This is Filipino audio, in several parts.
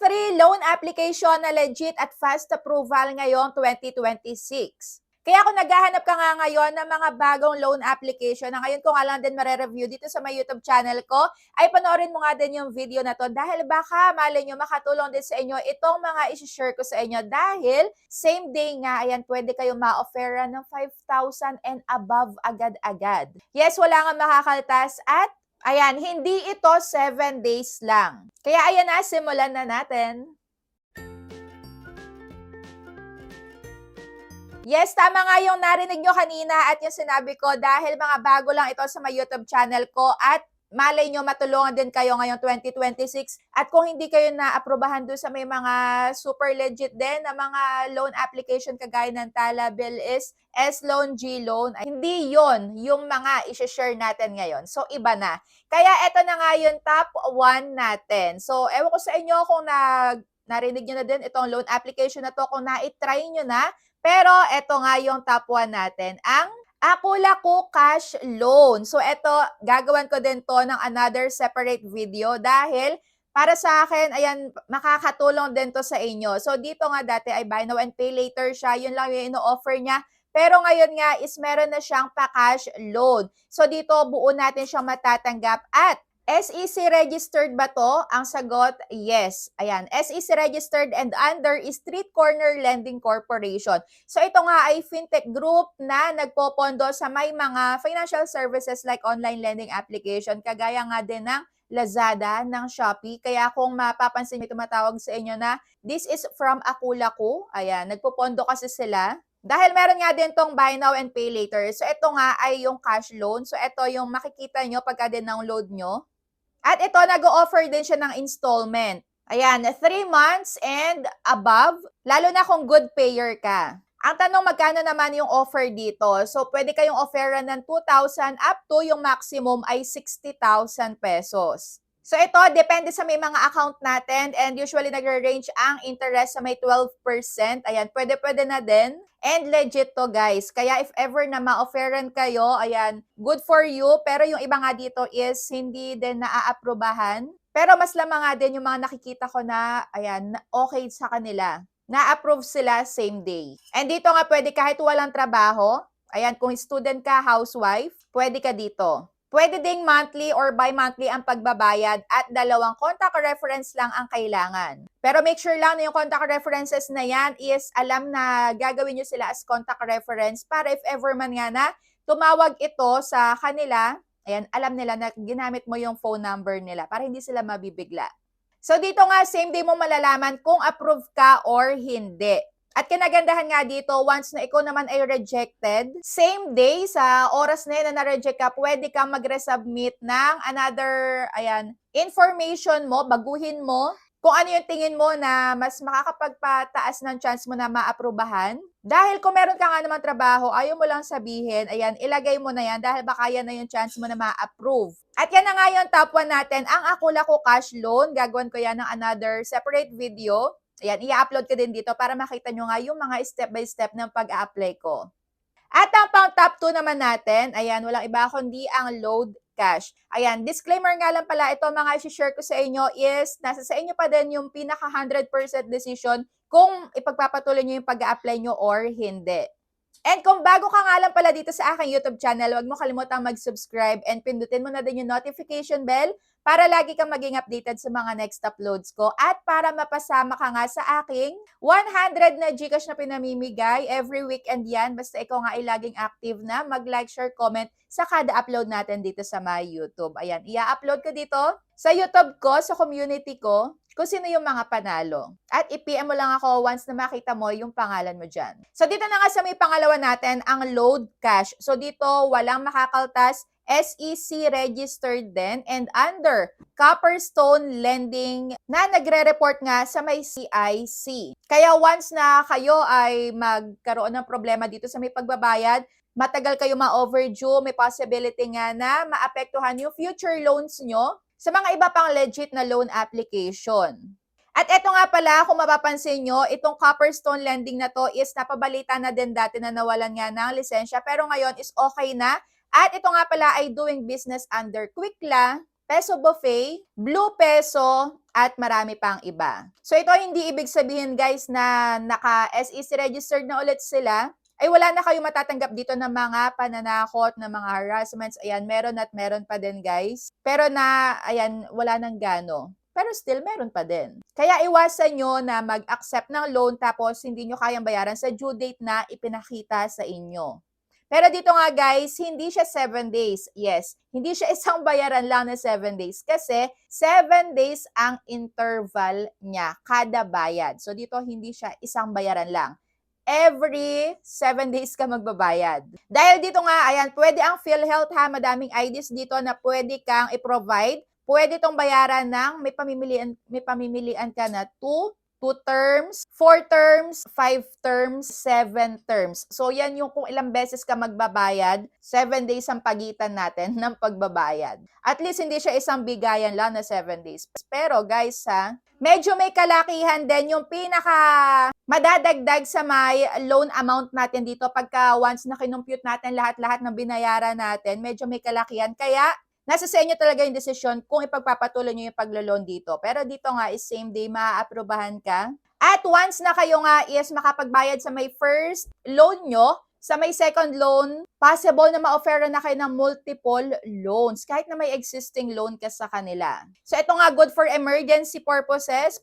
free loan application na legit at fast approval ngayong 2026. Kaya kung naghahanap ka nga ngayon ng mga bagong loan application na ngayon ko nga lang din mare-review dito sa my YouTube channel ko, ay panoorin mo nga din yung video na to dahil baka malay nyo makatulong din sa inyo itong mga isi-share ko sa inyo dahil same day nga, ayan, pwede kayo ma-offera ng 5,000 and above agad-agad. Yes, wala nga makakaltas at ayan, hindi ito 7 days lang. Kaya ayan na, simulan na natin. Yes, tama nga yung narinig nyo kanina at yung sinabi ko dahil mga bago lang ito sa my YouTube channel ko at malay nyo matulungan din kayo ngayong 2026 at kung hindi kayo na-aprobahan doon sa may mga super legit din na mga loan application kagaya ng Tala, Bilis, S-Loan, G-Loan, hindi yon yung mga isi-share natin ngayon. So, iba na. Kaya ito na nga yung top 1 natin. So, ewan ko sa inyo kung narinig nyo na din itong loan application na to, kung na-try nyo na. Pero eto nga yung top 1 natin, ang Aku-Laku Cash Loan. So eto, gagawan ko din to ng another separate video dahil para sa akin, ayan, makakatulong din to sa inyo. So dito nga dati ay buy now and pay later siya, yun lang yung ino-offer niya. Pero ngayon nga is meron na siyang pa-cash loan. So dito buo natin siyang matatanggap at SEC registered ba to? Ang sagot, yes. Ayan, SEC registered and under is Street Corner Lending Corporation. So ito nga ay fintech group na nagpopondo sa may mga financial services like online lending application, kagaya nga din ng Lazada, ng Shopee. Kaya kung mapapansin niyo tumatawag sa inyo na this is from Aku-Laku, ayan, nagpopondo kasi sila. Dahil meron nga din tong buy now and pay later. So ito nga ay yung cash loan. So ito yung makikita nyo pagka din-download nyo. At ito, nag-o-offer din siya ng installment. Ayan, 3 months and above, lalo na kung good payer ka. Ang tanong, magkano naman yung offer dito? So, pwede kayong offeran ng 2,000 up to yung maximum ay 60,000 pesos. So, ito, depende sa may mga account natin and usually nagre-range ang interest sa may 12%. Ayan, pwede na din. And legit to, guys. Kaya if ever na ma-offeran kayo, ayan, good for you. Pero yung iba nga dito is hindi din naaaprobahan. Pero mas lamang nga din yung mga nakikita ko na, ayan, okay sa kanila. Na-approve sila same day. And dito nga pwede kahit walang trabaho. Ayan, kung student ka, housewife, pwede ka dito. Pwede ding monthly or bi-monthly ang pagbabayad at 2 contact reference lang ang kailangan. Pero make sure lang na yung contact references na yan is alam na gagawin nyo sila as contact reference para if ever man nga na tumawag ito sa kanila, ayan, alam nila na ginamit mo yung phone number nila para hindi sila mabibigla. So dito nga, same day mo malalaman kung approve ka or hindi. At kinagandahan nga dito, once na ikaw naman ay rejected, same day, sa oras na yun na na-reject ka, pwede kang mag-resubmit ng another, ayan, information mo, baguhin mo, kung ano yung tingin mo na mas makakapagpataas ng chance mo na maaprubahan. Dahil kung meron ka nga naman trabaho, ayaw mo lang sabihin, ayan, ilagay mo na yan dahil baka yan na yung chance mo na ma-approve. At yan na nga yung top 1 natin, ang Aku-Laku Cash Loan. Gagawin ko yan ng another separate video. Ayan, i-upload ko din dito para makita nyo nga yung mga step-by-step ng pag-a-apply ko. At ang pang top 2 naman natin, ayan, walang iba kundi ang load cash. Ayan, disclaimer nga lang pala, ito mga i-share ko sa inyo is nasa sa inyo pa din yung pinaka 100% decision kung ipagpapatuloy nyo yung pag-a-apply nyo or hindi. And kung bago ka nga lang pala dito sa aking YouTube channel, huwag mo kalimutang mag-subscribe and pindutin mo na din yung notification bell para lagi kang maging updated sa mga next uploads ko at para mapasama ka nga sa aking 100 na Gcash na pinamimigay every weekend yan. Basta ikaw nga ay laging active na mag-like, share, comment sa kada upload natin dito sa my YouTube. Ayan, i-upload ko dito sa YouTube ko, sa community ko, kung sino yung mga panalo. At i-PM mo lang ako once na makita mo yung pangalan mo dyan. So dito na nga sa may pangalawa natin, ang load cash. So dito, walang makakaltas, SEC registered din and under Copperstone Lending na nagre-report nga sa may CIC. Kaya once na kayo ay magkaroon ng problema dito sa may pagbabayad, matagal kayo ma-overdue, may possibility nga na maapektuhan yung future loans nyo sa mga iba pang legit na loan application. At eto nga pala, kung mapapansin nyo, itong Copperstone Lending na to is napabalita na din dati na nawalan nga ng lisensya pero ngayon is okay na. At ito nga pala ay doing business under Quickla, Peso Buffet, Blue Peso, at marami pang iba. So ito hindi ibig sabihin guys na naka-SEC registered na ulit sila, ay wala na kayong matatanggap dito ng mga pananakot, ng mga harassments. Ayan, meron at meron pa din guys. Pero ayan, wala nang gano. Pero still, meron pa din. Kaya iwasan nyo na mag-accept ng loan tapos hindi nyo kayang bayaran sa due date na ipinakita sa inyo. Pero dito nga guys, hindi siya 7 days. Yes, hindi siya isang bayaran lang na 7 days kasi 7 days ang interval niya kada bayad. So dito hindi siya isang bayaran lang. Every 7 days ka magbabayad. Dahil dito nga, ayan, pwede ang PhilHealth ha, madaming IDs dito na pwede kang i-provide. Pwede itong bayaran ng may pamimilian ka na 2 terms, 4 terms, 5 terms, 7 terms. So, yan yung kung ilang beses ka magbabayad, 7 days ang pagitan natin ng pagbabayad. At least, hindi siya isang bigayan lang na 7 days. Pero, guys, medyo may kalakihan din yung pinaka madadagdag sa may loan amount natin dito pagka once na kinumpute natin lahat-lahat ng binayaran natin, medyo may kalakihan. Kaya, nasa sa inyo talaga yung desisyon kung ipagpapatuloy nyo yung paglo-loan dito. Pero dito nga is same day maaaprobahan ka. At once na kayo nga is makapagbayad sa may first loan nyo, sa may second loan, possible na ma-offer na kayo ng multiple loans kahit na may existing loan ka sa kanila. So ito nga good for emergency purposes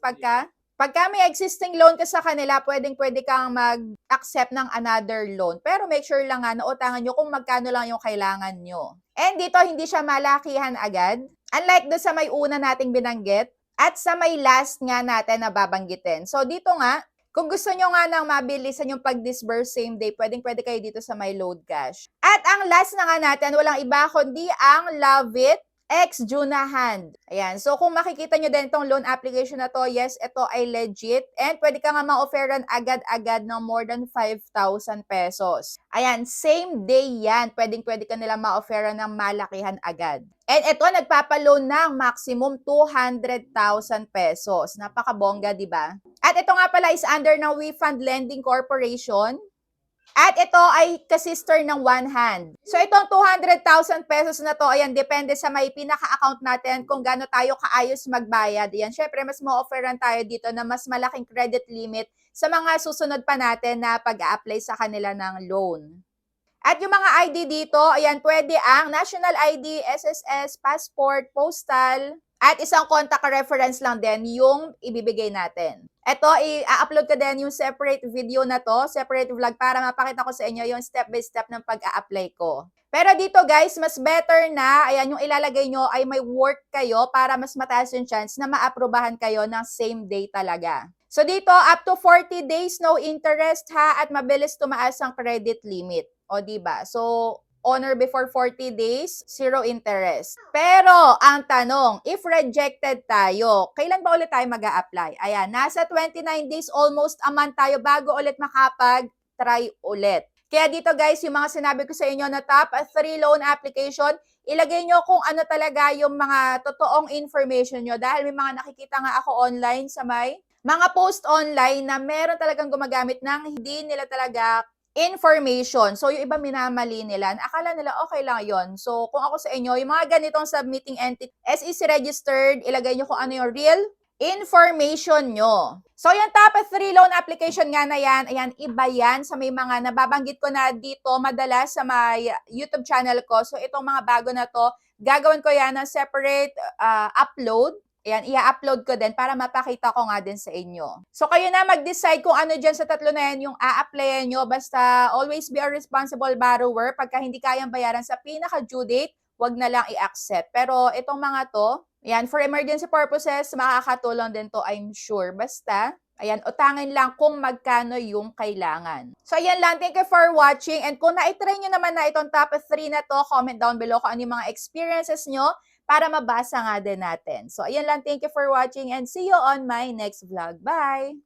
Pagka may existing loan ka sa kanila, pwede kang mag-accept ng another loan. Pero make sure lang nga na utangan nyo kung magkano lang yung kailangan nyo. And dito, hindi siya malakihan agad. Unlike doon sa may una nating binanggit at sa may last nga natin na babanggitin. So dito nga, kung gusto nyo nga nang mabilisan yung pag-disburse same day, pwede kayo dito sa may load cash. At ang last na nga natin, walang iba kundi ang Lovit X Junahan. Ayan. So, kung makikita nyo din itong loan application na to, yes, ito ay legit. And pwede ka nga ma-offeran agad-agad ng more than 5,000 pesos. Ayan, same day yan. Pwede ka nila ma-offeran ng malakihan agad. And ito, nagpapaloan ng maximum 200,000 pesos. Napakabongga, di ba? At ito nga pala is under ng WeFund Lending Corporation. At ito ay kasister ng One Hand. So itong 200,000 pesos na to, ayan, depende sa may pinaka-account natin kung gaano tayo kaayos magbayad. Ayan, syempre mas ma-offeran tayo dito na mas malaking credit limit sa mga susunod pa natin na pag-a-apply sa kanila ng loan. At yung mga ID dito, ayan, pwede ang national ID, SSS, passport, postal, at isang contact reference lang din yung ibibigay natin. Ito, i-upload ko din yung separate video na to, separate vlog, para mapakita ko sa inyo yung step by step ng pag-a-apply ko. Pero dito guys, mas better na, ayan, yung ilalagay nyo ay may work kayo para mas mataas yung chance na ma-aprobahan kayo ng same day talaga. So dito, up to 40 days, no interest ha, at mabilis tumaas ang credit limit. O diba? So, honor before 40 days, 0 interest. Pero, ang tanong, if rejected tayo, kailan ba ulit tayo mag-a-apply? Ayan, nasa 29 days, almost a month tayo bago ulit makapag-try ulit. Kaya dito guys, yung mga sinabi ko sa inyo na top 3 loan application, ilagay nyo kung ano talaga yung mga totoong information nyo. Dahil may mga nakikita nga ako online sa may mga post online na meron talagang gumagamit ng hindi nila talaga information. So, yung iba minamali nila. Akala nila okay lang yon. So, kung ako sa inyo, yung mga ganitong submitting entity, SEC registered, ilagay nyo kung ano yung real information nyo. So, yung top 3 loan application nga na yan, ayan, iba yan sa may mga nababanggit ko na dito madalas sa may YouTube channel ko. So, itong mga bago na to, gagawin ko yan ng separate upload. Ayan, i-upload ko din para mapakita ko nga din sa inyo. So, kayo na mag-decide kung ano dyan sa tatlo na yan yung a-applyan nyo. Basta, always be a responsible borrower. Pagka hindi kayang bayaran sa pinaka-due date, wag na lang i-accept. Pero, itong mga to, ayan, for emergency purposes, makakatulong din to, I'm sure. Basta, ayan, utangin lang kung magkano yung kailangan. So, ayan lang. Thank you for watching. And kung na-try nyo naman na itong top 3 na to, comment down below kung ano yung mga experiences nyo para mabasa nga din natin. So, ayan lang. Thank you for watching and see you on my next vlog. Bye!